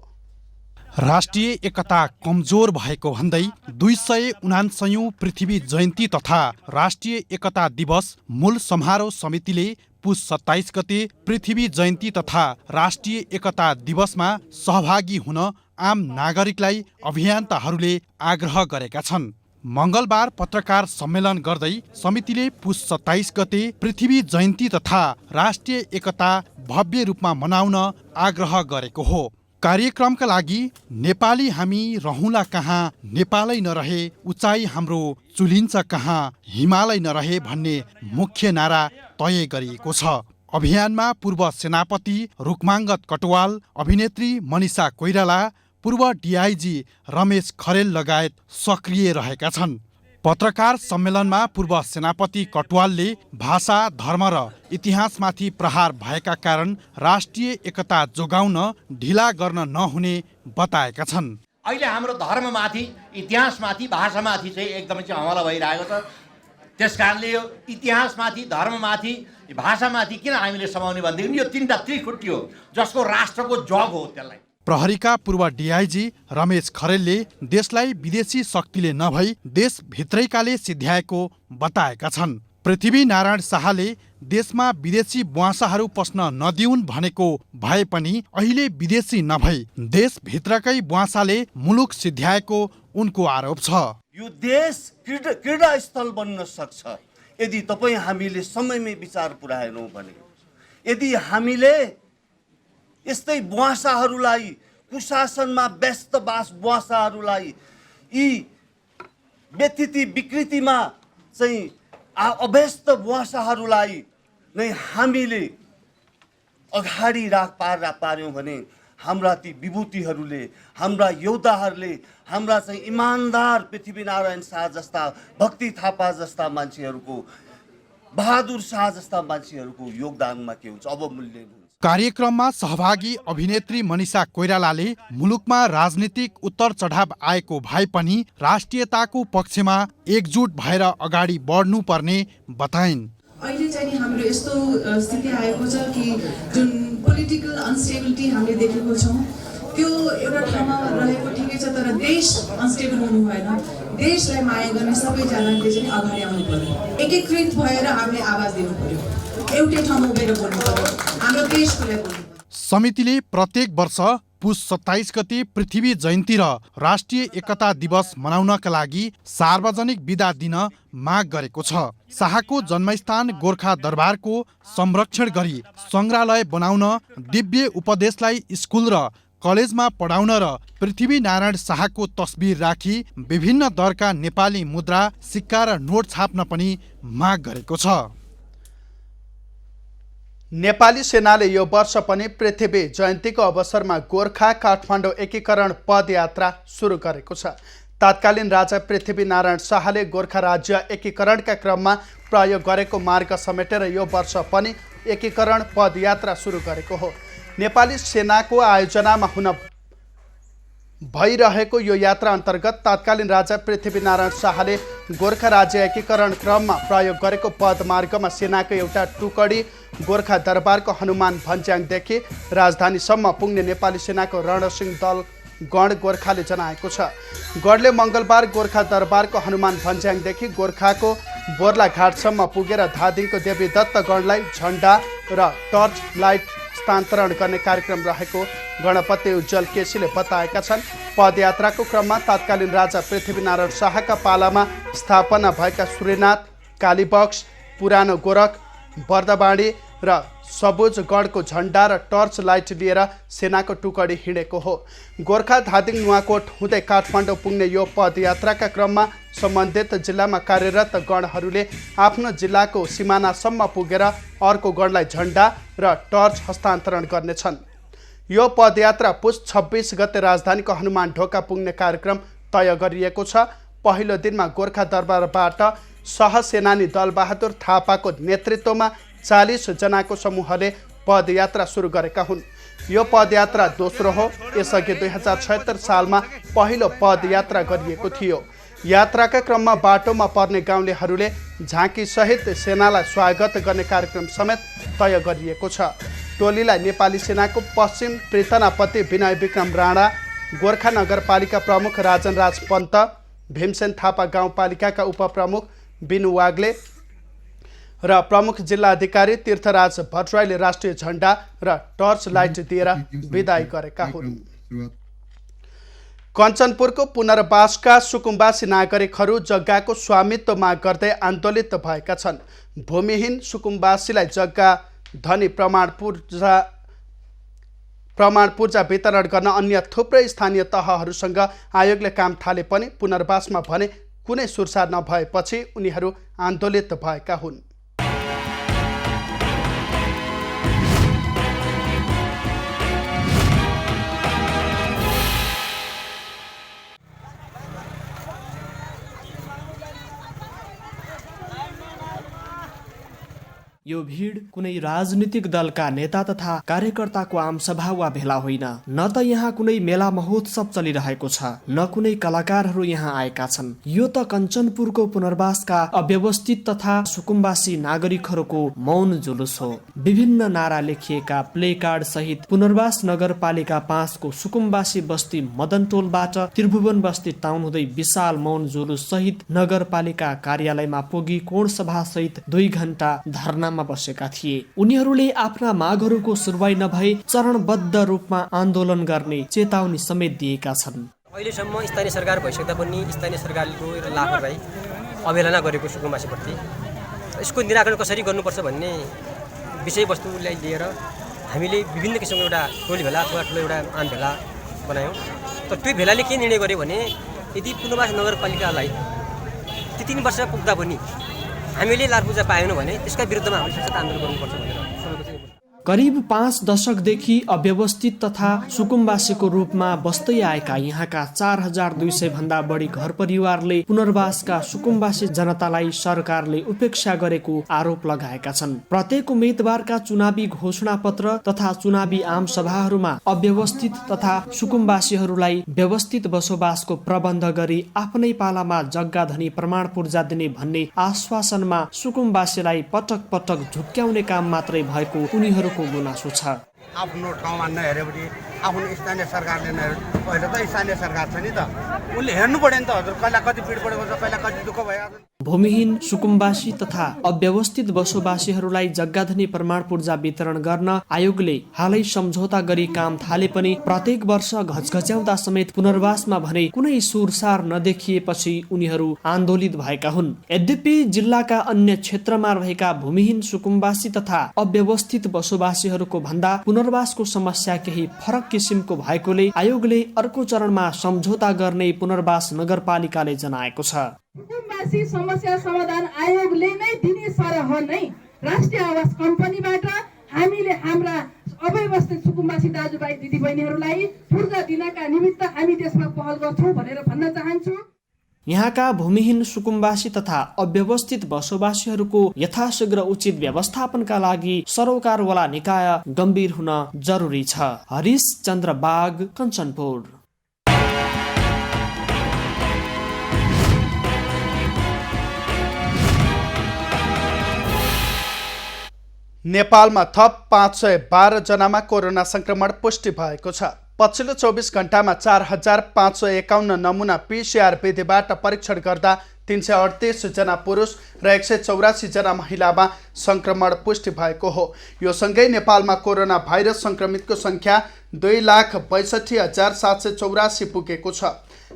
राष्ट्रिय एकता कमजोर भएको भन्दै 279औं पृथ्वी जयन्ती तथा राष्ट्रिय एकता दिवस मूल समारोह समितिले पुस 27 गते पृथ्वी जयन्ती तथा राष्ट्रिय एकता दिवसमा सहभागी हुन आम नागरिकलाई अभियन्ताहरूले आग्रह गरेका छन्। मङ्गलबार पत्रकार सम्मेलन गर्दै समितिले पुस 27 गते पृथ्वी जयन्ती तथा राष्ट्रिय एकता भव्य रूपमा मनाउन आग्रह गरेको हो। कार्यक्रमका लागि नेपाली हामी रहँला कहाँ, नेपालै नरहे उचाइ हाम्रो चुलिन्छ कहाँ, हिमालय नरहे भन्ने मुख्य नारा तय गरिएको छ। अभियानमा पूर्व सेनापति रुक्माङ्गद कटवाल, अभिनेत्री मनिषा कोइराला, पूर्व डिआइजी रमेश खरेल लगायत सक्रिय रहेका छन्। पत्रकार सम्मेलनमा पूर्व सेनापति कटवालले भाषा, धर्म र इतिहासमाथि प्रहार भएका कारण राष्ट्रिय एकता जोगाउन ढिला गर्न नहुने बताएका छन्। अहिले हाम्रो धर्ममाथि, इतिहासमाथि, भाषामाथि चाहिँ एकदमै चाहिँ हमला भइरहेको छ। त्यसकारणले यो इतिहासमाथि, धर्ममाथि, भाषामाथि किन हामीले समाउने भनेदेखि यो तीनटा त्रिखुट्टी हो जसको राष्ट्रको जग हो। त्यसलाई प्रहरीका पूर्व डिआइजी रमेश खरेलले देशलाई विदेशी शक्तिले नभई देशभित्रैकाले सिध्याएको बताएका छन्। पृथ्वीनारायण शाहले देशमा विदेशी बुवासाहरू पस्न नदिउन् भनेको भए पनि अहिले विदेशी नभई देशभित्रकै बुवासाले मुलुक सिध्याएको उनको आरोप छ। यो देश क्रीडा स्थल बन्न सक्छ यदि तपाईँ हामीले समयमै विचार पुर्याएनौँ भने। यदि हामीले यस्तै बुवासाहरूलाई, कुशासनमा व्यस्त बुवासाहरूलाई, यी व्यतिथि विकृतिमा चाहिँ अभ्यस्त बुवासाहरूलाई नै हामीले अगाडि पार्यौँ भने हाम्रा ती विभूतिहरूले, हाम्रा योद्धाहरूले, हाम्रा चाहिँ इमान्दार पृथ्वीनारायण शाह जस्ता, भक्ति थापा जस्ता मान्छेहरूको, बहादुर शाह जस्ता मान्छेहरूको योगदानमा के हुन्छ, अवमूल्यन हुन्छ। कार्यक्रममा सहभागी अभिनेत्री मनिषा कोइरालाले मुलुकमा राजनीतिक उत्तर चढाव आएको भए पनि राष्ट्रियताको पक्षमा एकजुट भएर अगाडि बढ्नुपर्ने बताइन्। अहिले चाहिँ हाम्रो यस्तो स्थिति आएको छ कि जुन पोलिटिकल अनस्टेबिलिटी हामीले देखेको छौँ त्यो एउटा ठाउँमा रहेको ठिकै छ, तर देश अनस्टेबल हुनु भएन। देशलाई माया गर्ने सबैजनाले चाहिँ अगाडि आउनु पर्यो, एकीकृत भएर हामीले आवाज दिनु पर्यो, एउटै ठाउँमा उभिएर बोल्नु पर्यो, हाम्रो देशको लागि बोल्नु पर्यो। समितिले प्रत्येक वर्ष पुस 27 गते पृथ्वी जयन्ती र राष्ट्रिय एकता दिवस मनाउनका लागि सार्वजनिक बिदा दिन माग गरेको छ। शाहको जन्मस्थान गोर्खा दरबारको संरक्षण गरी सङ्ग्रहालय बनाउन, दिव्य उपदेशलाई स्कुल र कलेजमा पढाउन र पृथ्वीनारायण शाहको तस्बिर राखी विभिन्न दरका नेपाली मुद्रा, सिक्का र नोट छाप्न पनि माग गरेको छ। नेपाली सेनाले यो वर्ष पनि पृथ्वी जयन्तीको अवसरमा गोर्खा काठमाडौँ एकीकरण पदयात्रा सुरु गरेको छ। तत्कालीन राजा पृथ्वीनारायण शाहले गोर्खा राज्य एकीकरणका क्रममा प्रयोग गरेको मार्ग समेटेर यो वर्ष पनि एकीकरण पदयात्रा सुरु गरेको हो। नेपाली सेनाको आयोजनामा हुन भइरहेको यो यात्रा अन्तर्गत तत्कालीन राजा पृथ्वीनारायण शाहले गोर्खा राज्य एकीकरण क्रममा प्रयोग गरेको पदमार्गमा सेनाको एउटा टुकडी गोर्खा दरबारको हनुमान भन्ज्याङदेखि राजधानीसम्म पुग्ने नेपाली सेनाको रणसिंह दल गण गोर्खाले जनाएको छ। गणले मङ्गलबार गोर्खा दरबारको हनुमान भन्ज्याङदेखि गोर्खाको बोर्ला घाटसम्म पुगेर धादिङको देवी दत्त गणलाई झण्डा र टर्च लाइट हस्तान्तरण गर्ने कार्यक्रम रहेको गणपति उज्जवल केसीले बताएका छन्। पदयात्राको क्रममा तत्कालीन राजा पृथ्वीनारायण शाहका पालामा स्थापना भएका सूर्यनाथ, कालीबक्स, पुरानो गोरख, बर्दबाडी र सबुज गढको झण्डा र टर्च लाइट लिएर सेनाको टुकडी हिँडेको हो। गोर्खा धादिङ नुवाकोट हुँदै काठमाडौँ पुग्ने यो पदयात्राका क्रममा सम्बन्धित जिल्लामा कार्यरत गणहरूले आफ्नो जिल्लाको सिमानासम्म पुगेर अर्को गणलाई झण्डा र टर्च हस्तान्तरण गर्नेछन्। यो पदयात्रा पुस 26 गते राजधानीको हनुमान ढोका पुग्ने कार्यक्रम तय गरिएको छ। पहिलो दिनमा गोर्खा दरबारबाट सहसेनानी दलबहादुर थापाको नेतृत्वमा 40 जनाको समूहले पदयात्रा सुरु गरेका हुन्। यो पदयात्रा दोस्रो हो। यसअघि 2076 सालमा पहिलो पदयात्रा गरिएको थियो। यात्राका क्रममा बाटोमा पर्ने गाउँलेहरूले झाँकीसहित सेनालाई स्वागत गर्ने कार्यक्रम समेत तय गरिएको छ। टोलीलाई नेपाली सेनाको पश्चिम प्रितनापति विनय विक्रम राणा, गोर्खा नगरपालिका प्रमुख राजन राज पन्त, भीमसेन थापा गाउँपालिकाका उपप्रमुख बिनु वाग्ले र प्रमुख जिल्ला अधिकारी तीर्थराज भट्टराईले राष्ट्रिय झण्डा र टर्च लाइट दिएर विदाई गरेका हुन्। कञ्चनपुरको पुनर्वासका सुकुम्बासी नागरिकहरू जग्गाको स्वामित्व माग गर्दै आन्दोलित भएका छन्। भूमिहीन सुकुम्बासीलाई जग्गा धनी प्रमाण पूर्जा वितरण गर्न अन्य थुप्रै स्थानीय तहहरूसँग आयोगले काम थाले पनि पुनर्वासमा भने कुनै सुरसार नभएपछि उनीहरू आन्दोलित भएका हुन्। यो भिड कुनै राजनीतिक दलका नेता तथा कार्यकर्ताको आमसभा वा भेला होइन। न त यहाँ कुनै मेला महोत्सव चलिरहेको छ, न कुनै कलाकारहरू यहाँ आएका छन्। यो त कञ्चनपुरको पुनर्वासका अव्यवस्थित तथा सुकुम्बासी नागरिकहरूको मौन जुलुस हो। विभिन्न नारा लेखिएका प्ले कार्ड सहित पुनर्वास नगरपालिका 5 को सुकुम्बासी बस्ती मदनटोलबाट त्रिभुवन बस्ती टाउन हुँदै विशाल मौन जुलुस सहित नगरपालिका कार्यालयमा पुगी कोण सभा सहित 2 घण्टा धरना बसेका थिए। उनीहरूले आफ्ना मागहरूको सुनवाई नभए चरणबद्ध रूपमा आन्दोलन गर्ने चेतावनी समेत दिएका छन्। अहिलेसम्म स्थानीय सरकार भइसक्दा पनि स्थानीय सरकारको लापरवाही अवहेलना गरेको सुकुम्बासीप्रति यसको निराकरण कसरी गर्नुपर्छ भन्ने विषयवस्तुलाई लिएर हामीले विभिन्न किसिमको एउटा टोली भेला अथवा ठुलो एउटा आम भेला बनायौँ। तर त्यो भेलाले के निर्णय गर्यो भने यदि पुनर्वास नगरपालिकालाई 3 वर्ष पुग्दा पनि हामीले लाभपूर्जा पाएनौँ भने त्यसका विरुद्धमा हामीले सशक्त आन्दोलन गर्नुपर्छ भनेर करिब 5 दशकदेखि अव्यवस्थित तथा सुकुम्बासीको रूपमा बस्दै आएका यहाँका 4200 भन्दा बढी घर परिवारले पुनर्वासका सुकुम्बासी जनतालाई सरकारले उपेक्षा गरेको आरोप लगाएका छन्। प्रत्येक उम्मेदवारका चुनावी घोषणा पत्र तथा चुनावी आम सभाहरूमा अव्यवस्थित तथा सुकुम्बासीहरूलाई व्यवस्थित बसोबासको प्रबन्ध गरी आफ्नै पालामा जग्गा धनी प्रमाण पूर्जा दिने भन्ने आश्वासनमा सुकुम्बासीलाई पटक पटक झुक्क्याउने काम मात्रै भएको उनीहरू गुनासो छ। आफ्नो ठाउँमा नहेरेपछि आफ्नो स्थानीय सरकारले अहिले त स्थानीय सरकार छ नि त, उसले हेर्नु पर्यो नि त। हजुर कहिले कति पिड परेको छ, कहिले कति दुःख भइरहेको छ। भूमिहीन सुकुम्बासी तथा अव्यवस्थित बसोबासीहरूलाई जग्गाधनी प्रमाण पूर्जा वितरण गर्न आयोगले हालै सम्झौता गरी काम थाले पनि प्रत्येक वर्ष घचघच्याउँदा समेत पुनर्वासमा भने कुनै सुरसार नदेखिएपछि उनीहरू आन्दोलित भएका हुन्। यद्यपि जिल्लाका अन्य क्षेत्रमा रहेका भूमिहीन सुकुम्बासी तथा अव्यवस्थित बसोबासीहरूको भन्दा पुनर्वासको समस्या केही फरक किसिमको भएकोले आयोगले अर्को चरणमा सम्झौता गर्ने पुनर्वास नगरपालिकाले जनाएको छ। सुकुम्बासी समस्या समाधान आयोगले नै दिने सरह नै राष्ट्रिय आवास कम्पनीबाट हामीले हाम्रा अव्यवस्थित सुकुम्बासी दाजुभाइ दिदीबहिनीहरूलाई पूर्जा दिनका निमित्त हामी त्यसमा पहल गर्छौँ भनेर भन्न चाहन्छु। यहाँका भूमिहीन सुकुम्बासी तथा अव्यवस्थित बसोबासीहरूको यथाशीघ्र उचित व्यवस्थापनका लागि सरोकारवाला निकाय गम्भीर हुन जरुरी छ। हरिश चन्द्र बाग, कञ्चनपुर। नेपालमा थप 512 जनामा कोरोना संक्रमण पुष्टि भएको छ। पछिल्लो 24 घण्टामा 4551 नमुना PCR विधिबाट परीक्षण गर्दा 338 जना पुरुष र 184 जना महिलामा संक्रमण पुष्टि भएको हो। यो सँगै नेपालमा कोरोना भाइरस संक्रमितको संख्या 2,62,784 पुगेको छ।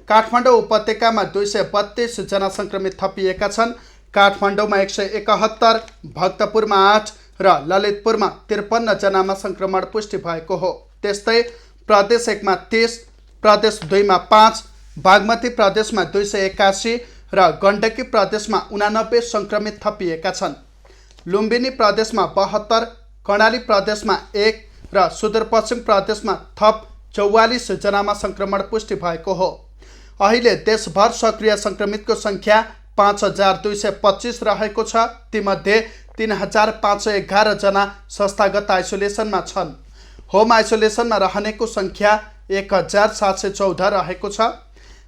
काठमाडौँ उपत्यकामा 232 जना संक्रमित थपिएका छन्। काठमाडौँमा 171, भक्तपुरमा 8 र ललितपुरमा 53 जनामा संक्रमण पुष्टि भएको हो। त्यस्तै प्रदेश 1 मा 30, प्रदेश 2 मा 5, बागमती प्रदेशमा 281 र गण्डकी प्रदेशमा 89 संक्रमित थपिएका छन्। लुम्बिनी प्रदेशमा 72, कर्णाली प्रदेशमा 1 र सुदूरपश्चिम प्रदेशमा थप 44 जनामा संक्रमण पुष्टि भएको हो। अहिले देशभर सक्रिय संक्रमितको संख्या 5225 रहेको छ। तीमध्ये 3511 जना संस्थागत आइसोलेसनमा छन्। होम आइसोलेसनमा रहनेको संख्या 1714 रहेको छ।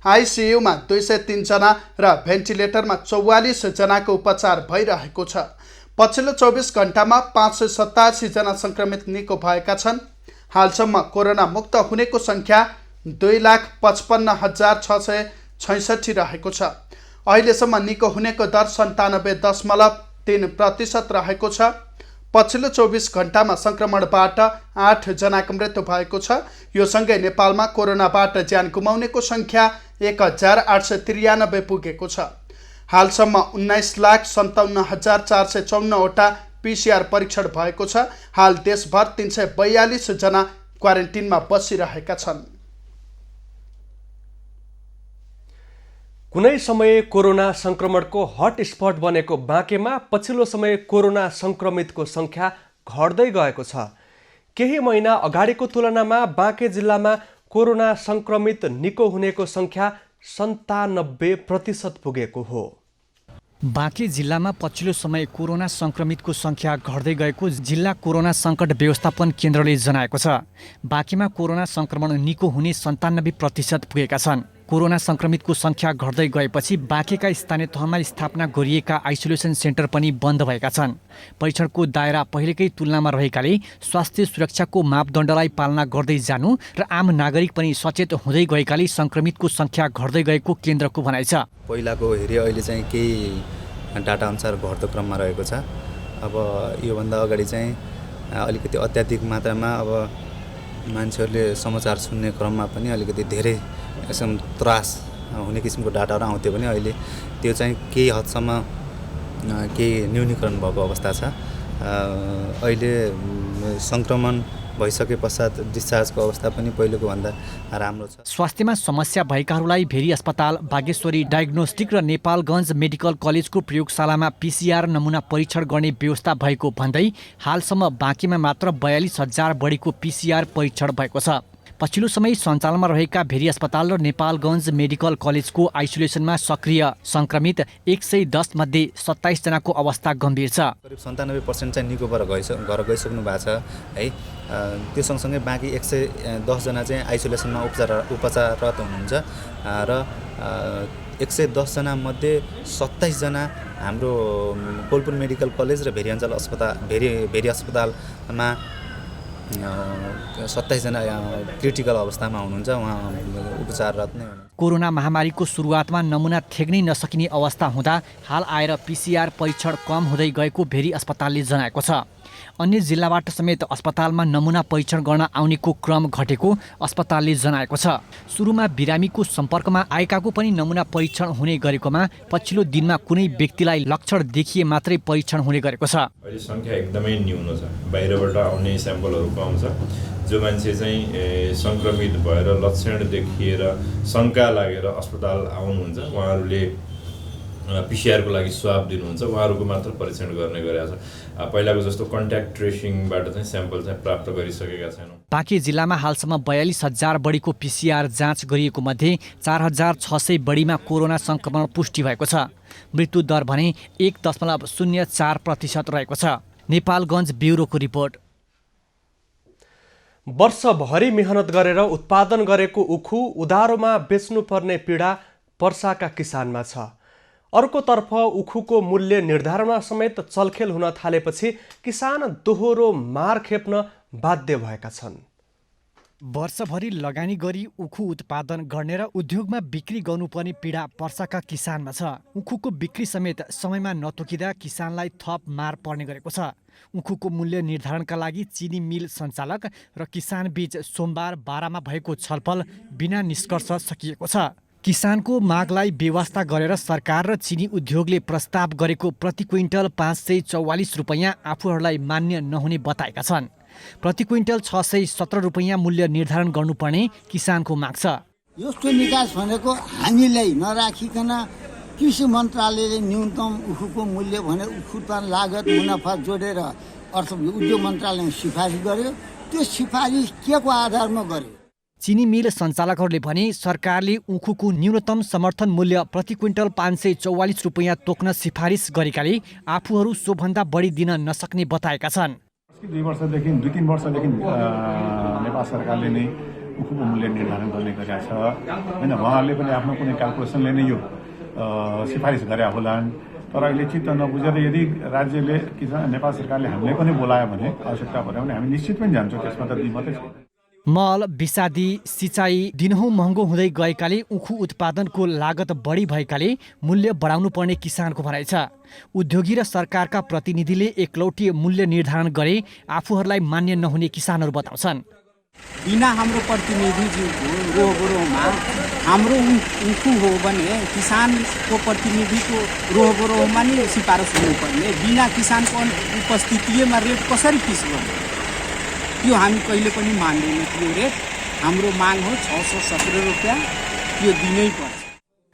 आइसियुमा 203 जना र भेन्टिलेटरमा 44 जनाको उपचार भइरहेको छ। पछिल्लो 24 घण्टामा 587 जना संक्रमित निको भएका छन्। हालसम्म कोरोना मुक्त हुनेको संख्या 2,55,666 रहेको छ। अहिलेसम्म निको हुनेको दर 97.3% रहेको छ। पछिल्लो 24 घण्टामा सङ्क्रमणबाट 8 जनाको मृत्यु भएको छ। यो सँगै नेपालमा कोरोनाबाट ज्यान गुमाउनेको सङ्ख्या 1,893 पुगेको छ। हालसम्म 19,57,454 वटा PCR परीक्षण भएको छ। हाल देशभर 342 जना क्वारेन्टिनमा बसिरहेका छन्। कुनै समय कोरोना संक्रमणको हटस्पट बनेको बाँकेमा पछिल्लो समय कोरोना संक्रमितको संख्या घट्दै गएको छ। केही महिना अगाडिको तुलनामा बाँके जिल्लामा कोरोना संक्रमित निको हुनेको संख्या 97% पुगेको हो। बाँके जिल्लामा पछिल्लो समय कोरोना संक्रमितको संख्या घट्दै गएको जिल्ला कोरोना सङ्कट व्यवस्थापन केन्द्रले जनाएको छ। बाँकेमा कोरोना संक्रमण निको हुने 97% पुगेका छन्। कोरोना संक्रमितको संख्या घट्दै गएपछि बाँकेका स्थानीय तहमा स्थापना गरिएका आइसोलेसन सेन्टर पनि बन्द भएका छन्। परीक्षणको दायरा पहिलेकै तुलनामा रहेकाले स्वास्थ्य सुरक्षाको मापदण्डलाई पालना गर्दै जानु र आम नागरिक पनि सचेत हुँदै गएकाले संक्रमितको संख्या घट्दै गएको केन्द्रको भनाइ छ। पहिलाको हेरी अहिले चाहिँ केही डाटा अनुसार घट्दो क्रममा रहेको छ। अब योभन्दा अगाडि चाहिँ अलिकति अत्याधिक मात्रामा अब मान्छेहरूले समाचार सुन्ने क्रममा पनि अलिकति धेरै यसम त्रास हुने किसिमको डाटाहरू आउँथ्यो भने अहिले त्यो चाहिँ केही हदसम्म केही न्यूनीकरण भएको अवस्था छ। अहिले सङ्क्रमण भइसके पश्चात डिस्चार्जको अवस्था पनि पहिलेको भन्दा राम्रो छ। स्वास्थ्यमा समस्या भएकाहरूलाई भेरी अस्पताल, बागेश्वरी डायग्नोस्टिक र नेपालगञ्ज मेडिकल कलेजको प्रयोगशालामा PCR नमुना परीक्षण गर्ने व्यवस्था भएको भन्दै हालसम्म बाँकीमा मात्र 42,000 बढीको PCR परीक्षण भएको छ। पछिल्लो समय सञ्चालनमा रहेका भेरी अस्पताल र नेपालगञ्ज मेडिकल कलेजको आइसोलेसनमा सक्रिय सङ्क्रमित 110 मध्ये 27 जनाको अवस्था गम्भीर छ। करिब 97% चाहिँ निको भएर गइसक्नु भएको छ है। त्यो सँगसँगै बाँकी 110 जना चाहिँ आइसोलेसनमा उपचाररत हुनुहुन्छ र 110 जना मध्ये 27 जना हाम्रो कोलपुर मेडिकल कलेज र भेरी अञ्चल अस्पताल भेरी अस्पतालमा 27 जना क्रिटिकल अवस्थामा हुनुहुन्छ, उहाँ उपचाररत नै हुनुहुन्छ। कोरोना महामारीको सुरुवातमा नमुना थेग्नै नसकिने अवस्था हुँदा हाल आएर PCR परीक्षण कम हुँदै गएको भेरी अस्पतालले जनाएको छ। अन्य जिल्लाबाट समेत अस्पतालमा नमुना परीक्षण गर्न आउनेको क्रम घटेको अस्पतालले जनाएको छ। सुरुमा बिरामीको सम्पर्कमा आएकाको पनि नमुना परीक्षण हुने गरेकोमा पछिल्लो दिनमा कुनै व्यक्तिलाई लक्षण देखिए मात्रै परीक्षण हुने गरेको छ। अहिले सङ्ख्या एकदमै न्यून छ, बाहिरबाट आउने स्याम्पलहरू कम छ। जो मान्छे चाहिँ सङ्क्रमित भएर लक्षण देखिएर शङ्का लागेर अस्पताल आउनुहुन्छ उहाँहरूले PCR को लागि स्वाब दिनुहुन्छ, उहाँहरूको मात्र परीक्षण गर्ने गरेको छ। पहिलाको जस्तो कन्ट्याक्ट ट्रेसिङबाट चाहिँ स्याम्पल चाहिँ प्राप्त गरिसकेका छैनौँ। बाँके जिल्लामा हालसम्म 42,000 बढीको PCR जाँच गरिएको मध्ये 4,600 बढीमा कोरोना सङ्क्रमण पुष्टि भएको छ। मृत्यु दर भने 1.04% रहेको छ। नेपालगञ्ज ब्युरोको रिपोर्ट। वर्षभरि मेहनत गरेर उत्पादन गरेको उखु उधारोमा बेच्नुपर्ने पीडा पर्साका किसानमा छ। अर्कोतर्फ उखुको मूल्य निर्धारणमा समेत चलखेल हुन थालेपछि किसान दोहोरो मार खेप्न बाध्य भएका छन्। वर्षभरि लगानी गरी उखु उत्पादन गर्ने र उद्योगमा बिक्री गर्नुपर्ने पीडा पर्साका किसानमा छ। उखुको बिक्री समेत समयमा नतोकिँदा किसानलाई थप मार पर्ने गरेको छ। उखुको मूल्य निर्धारणका लागि चिनी मिल सञ्चालक र किसान बीच सोमबार बारामा भएको छलफल बिना निष्कर्ष सकिएको छ। किसानको मागलाई बेवास्ता गरेर सरकार र चिनी उद्योगले प्रस्ताव गरेको प्रति क्विन्टल 544 रुपैयाँ आफूहरूलाई मान्य नहुने बताएका छन्। प्रति क्विन्टल 617 रुपैयाँ मूल्य निर्धारण गर्नुपर्ने किसानको माग छ। यस्तो निकास भनेको हामीलाई नराखिकन कृषि मन्त्रालयले न्यूनतम उखुको मूल्य भने उखु उत्पादन लागत मुनाफा जोडेर अर्थ उद्योग मन्त्रालयले सिफारिस गर्यो। त्यो सिफारिस के को आधारमा गर्यो? चिनी मिल सञ्चालकहरूले भने सरकारले उखुको न्यूनतम समर्थन मूल्य प्रति क्विन्टल 544 रुपैयाँ तोक्न सिफारिस गरेकाले आफूहरू सोभन्दा बढी दिन नसक्ने बताएका छन्। 2 वर्षदेखि 2-3 वर्षदेखि नेपाल सरकारले नै उखुको मूल्य निर्धारण गर्ने गरेका छ हैन। उहाँहरूले पनि आफ्नो कुनै क्याल्कुलेसनले नै यो सिफारिस गरे होलान्। तर अहिले चित्त नबुझेर यदि राज्यले किसान नेपाल सरकारले हामीले पनि बोलायो भने आवश्यकता पर्यो भने हामी निश्चित पनि जान्छौँ। त्यसमा त दुई मात्रै छ। मल, विषादी सिँचाइ दिनहुँ महँगो हुँदै गएकाले उखु उत्पादनको लागत बढी भएकाले मूल्य बढाउनु पर्ने किसानको भनाइ छ। उद्योगी र सरकारका प्रतिनिधिले एकलौटी मूल्य निर्धारण गरे आफूहरूलाई मान्य नहुने किसानहरू बताउँछन्। बिना हाम्रो प्रतिनिधिज्यूको रोहबरोहमा हाम्रो उखु हो भने किसानको प्रतिनिधिको रोहबरोहमा नै सिफारिस हुनुपर्ने, बिना किसानको उपस्थितिमा रेट कसरी फिक्स गर्ने? त्यो हामी कहिले पनि मान्दैनौँ। त्यो रेट हाम्रो माग हो 617 रुपियाँ, त्यो दिनै पर्छ।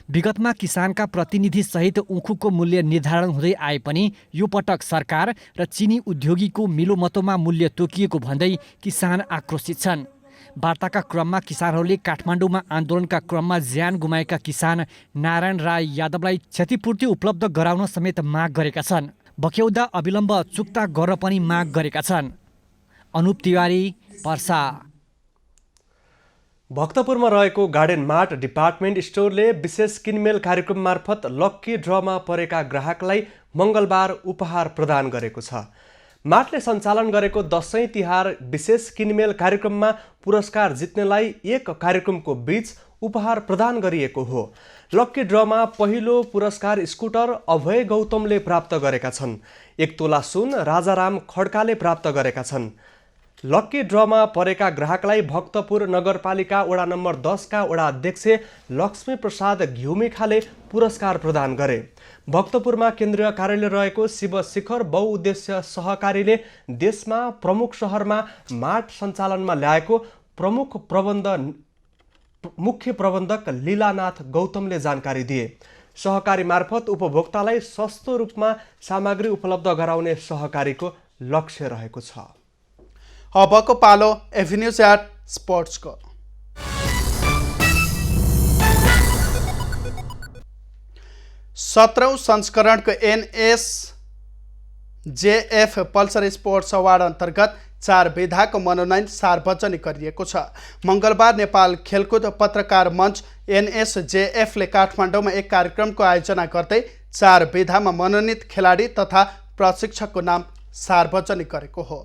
विगतमा किसानका प्रतिनिधि सहित उखुको मूल्य निर्धारण हुँदै आए पनि यो पटक सरकार र चिनी उद्योगीको मिलोमतोमा मूल्य तोकिएको भन्दै किसान आक्रोशित छन्। वार्ताका क्रममा किसानहरूले काठमाडौँमा आन्दोलनका क्रममा ज्यान गुमाएका किसान नारायण राय यादवलाई क्षतिपूर्ति उपलब्ध गराउन समेत माग गरेका छन्। बक्यौदा अविलम्ब चुक्ता गर्न पनि माग गरेका छन्। अनुप तिवारी, पर्सा। भक्तपुरमा रहेको गार्डन मार्ट डिपार्टमेन्ट स्टोरले विशेष किनमेल कार्यक्रम मार्फत लक्की ड्रमा परेका ग्राहकलाई मङ्गलबार उपहार प्रदान गरेको छ। मार्टले सञ्चालन गरेको दशैं तिहार विशेष किनमेल कार्यक्रममा पुरस्कार जित्नेलाई एक कार्यक्रमको बीच उपहार प्रदान गरिएको हो। लक्की ड्रमा पहिलो पुरस्कार स्कुटर अभय गौतमले प्राप्त गरेका छन्। 1 तोला सुन राजाराम खड्काले प्राप्त गरेका छन्। लक्की ड्रमा परेका ग्राहकलाई भक्तपुर नगरपालिका वडा नम्बर 10 का वडा अध्यक्ष लक्ष्मी प्रसाद घिउमेखाले पुरस्कार प्रदान गरे। भक्तपुरमा केन्द्रीय कार्यालय रहेको शिव शिखर बहुउद्देश्य सहकारीले देशमा प्रमुख शहरमा मार्ट सञ्चालनमा ल्याएको मुख्य प्रबन्धक लीलानाथ गौतमले जानकारी दिए। सहकारी मार्फत उपभोक्तालाई सस्तो रूपमा सामग्री उपलब्ध गराउने सहकारीको लक्ष्य रहेको छ। अबको पालो एभिन्यूज एट स्पोर्ट्सको। सत्रौं संस्करणको NSJF पल्सर स्पोर्ट्स अवार्ड अन्तर्गत 4 विधाको मनोनयन सार्वजनिक गरिएको छ। मङ्गलबार नेपाल खेलकुद पत्रकार मञ्च NSJFले काठमाडौँमा एक कार्यक्रमको आयोजना गर्दै 4 विधामा मनोनित खेलाडी तथा प्रशिक्षकको नाम सार्वजनिक गरेको हो।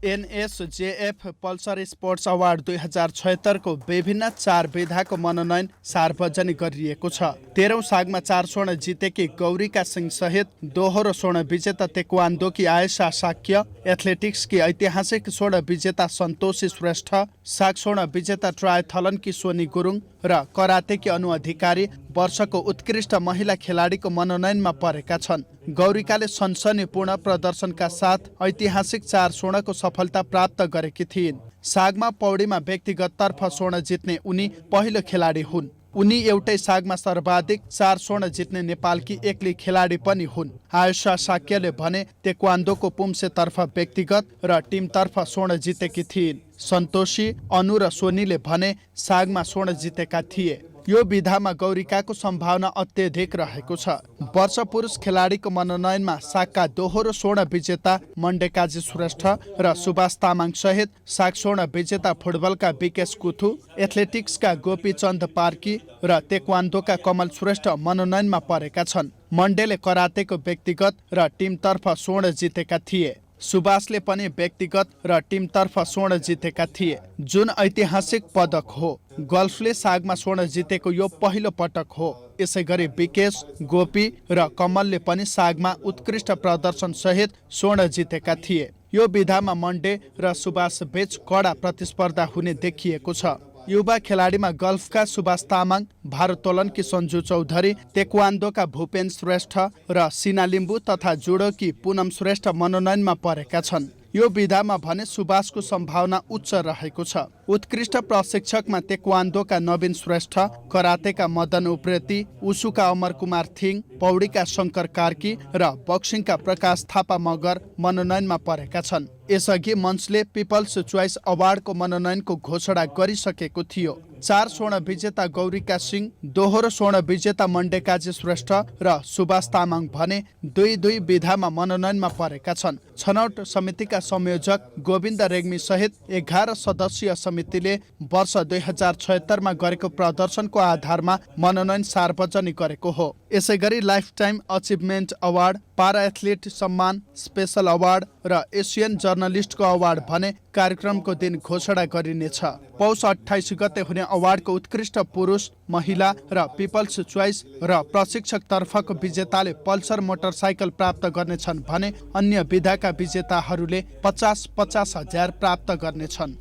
NSJF पल्सर स्पोर्ट्स अवार्ड 2076 को विभिन्न 4 विधाको मनोनयन सार्वजनिक गरिएको छ। 13औं सागमा 4 स्वर्ण जितेकी गौरीका सिंह सहित दोहोरो स्वर्ण विजेता तेक्वान्दोकी आयशा साक्य, एथलेटिक्सकी ऐतिहासिक स्वर्ण विजेता सन्तोषी श्रेष्ठ, साग स्वर्ण विजेता ट्रायथलनकी सोनी गुरुङ र करातेकी अनु अधिकारी वर्षको उत्कृष्ट महिला खेलाडीको मनोनयनमा परेका छन्। गौरीकाले सनसनीपूर्ण प्रदर्शनका साथ ऐतिहासिक 4 स्वर्णको सफलता प्राप्त गरेकी थिइन्। सागमा पौडीमा व्यक्तिगत तर्फ स्वर्ण जित्ने उनी पहिलो खेलाडी हुन्। उनी एउटै सागमा सर्वाधिक 4 स्वर्ण जित्ने नेपालकी एक्लै खेलाडी पनि हुन्। आयशा साक्यले भने तेक्वान्दोको पुम्सेतर्फ व्यक्तिगत र टिमतर्फ स्वर्ण जितेकी थिइन्। सन्तोषी, अनु र सोनीले भने सागमा स्वर्ण जितेका थिए। यो विधामा गौरीकाको सम्भावना अत्यधिक रहेको छ। वर्ष पुरुष खेलाडीको मनोनयनमा सागका दोहोरो स्वर्ण विजेता मण्डेकाजी श्रेष्ठ र सुभाष तामाङ सहित साग स्वर्ण विजेता फुटबलका विकेश कुथु, एथलेटिक्सका गोपीचन्द पार्की र तेक्वान्दोका कमल श्रेष्ठ मनोनयनमा परेका छन्। मण्डेले करातेको व्यक्तिगत र टिमतर्फ स्वर्ण जितेका थिए। सुभाषले पनि व्यक्तिगत र टिमतर्फ स्वर्ण जितेका थिए, जुन ऐतिहासिक पदक हो। गल्फले सागमा स्वर्ण जितेको यो पहिलो पटक हो। यसैगरी विकेश, गोपी र कमलले पनि सागमा उत्कृष्ट प्रदर्शन सहित स्वर्ण जितेका थिए। यो विधामा मण्डे र सुभाष बीच कडा प्रतिस्पर्धा हुने देखिएको छ। युवा खेलाडीमा गल्फका सुभाष तामाङ, भारोत्तोलनकी सञ्जु चौधरी, तेक्वान्दोका भूपेन श्रेष्ठ र सिना लिम्बू तथा जुडोकी पूनम श्रेष्ठ मनोनयनमा परेका छन्। यो विधामा भने सुभाषको सम्भावना उच्च रहेको छ। उत्कृष्ट प्रशिक्षकमा तेक्वान्दोका नवीन श्रेष्ठ, करातेका मदन उप्रेती, उसुका अमर कुमार थिङ, पौडीका शङ्कर कार्की र बक्सिङका प्रकाश थापा मगर मनोनयनमा परेका छन्। यसअघि मञ्चले पिपल्स चोइस अवार्डको मनोनयनको घोषणा गरिसकेको थियो। 4 स्वर्ण विजेता गौरीका सिंह, दोहोरो स्वर्ण विजेता मण्डेकाजी श्रेष्ठ र सुभाष तामाङ भने 2 विधामा मनोनयनमा परेका छन्। छनौट समितिका संयोजक गोविन्द रेग्मी सहित 11 सदस्यीय समितिले वर्ष 2076 मा गरेको प्रदर्शनको आधारमा मनोनयन सार्वजनिक गरेको हो। यसैगरी लाइफ टाइम अचिभमेन्ट अवार्ड, पारा एथलिट सम्मान, स्पेशल अवार्ड र एसियन जर्नल जर्नलिस्टको अवार्ड भने कार्यक्रमको दिन घोषणा गरिनेछ। पौष 28 गते हुने अवार्डको उत्कृष्ट पुरुष, महिला र पिपल्स चोइस र प्रशिक्षक तर्फको विजेताले पल्सर मोटरसाइकल प्राप्त गर्नेछन् भने अन्य विधाका विजेताहरूले 50-50 हजार प्राप्त गर्नेछन्।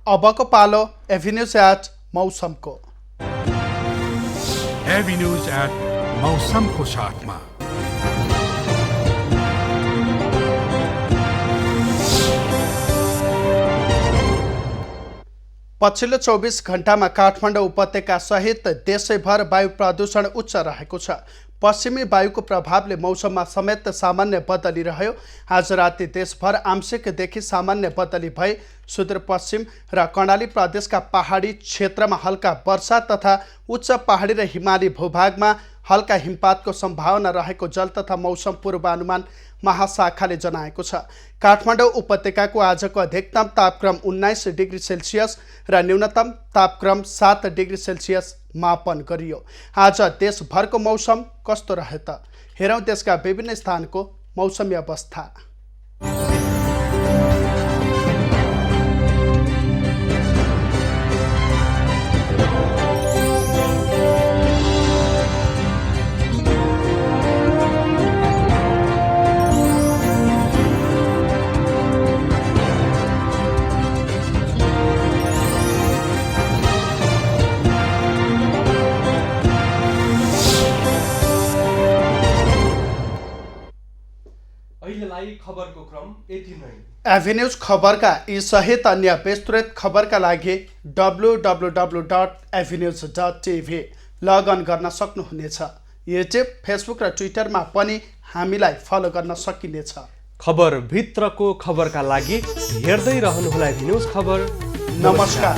अबको पालो एभिन्यूज एट मौसमको। एभिन्यूज एट मौसमको साथमा पछिल्लो 24 घण्टामा काठमाडौँ उपत्यका सहित देशैभर वायु प्रदूषण उच्च रहेको छ। पश्चिमी वायुको प्रभावले मौसममा समेत सामान्य बदली रह्यो। आज राति देशभर आंशिकदेखि सामान्य बदली भए सुदूरपश्चिम र कर्णाली प्रदेशका पहाडी क्षेत्रमा हल्का वर्षा तथा उच्च पहाडी र हिमाली भूभागमा हल्का हिमपातको सम्भावना रहेको जल तथा मौसम पूर्वानुमान महाशाखाले जनाएको छ। काठमाडौँ उपत्यकाको आजको अधिकतम तापक्रम 19 डिग्री सेल्सियस र न्यूनतम तापक्रम 7 डिग्री सेल्सियस मापन गरियो। आज देशभरको मौसम कस्तो रहे त? हेरौँ देशका विभिन्न स्थानको मौसमी अवस्था। खबरको क्रम यति नै। एभिन्यूज खबरका यी सहित अन्य विस्तृत खबरका लागि www.avenews.tv लगअन गर्न सक्नुहुनेछ। युट्युब, फेसबुक र ट्विटरमा पनि हामीलाई फलो गर्न सकिनेछ। खबर भित्रको खबरका लागि हेर्दै रहनुहोला एभिन्यूज खबर। नमस्कार।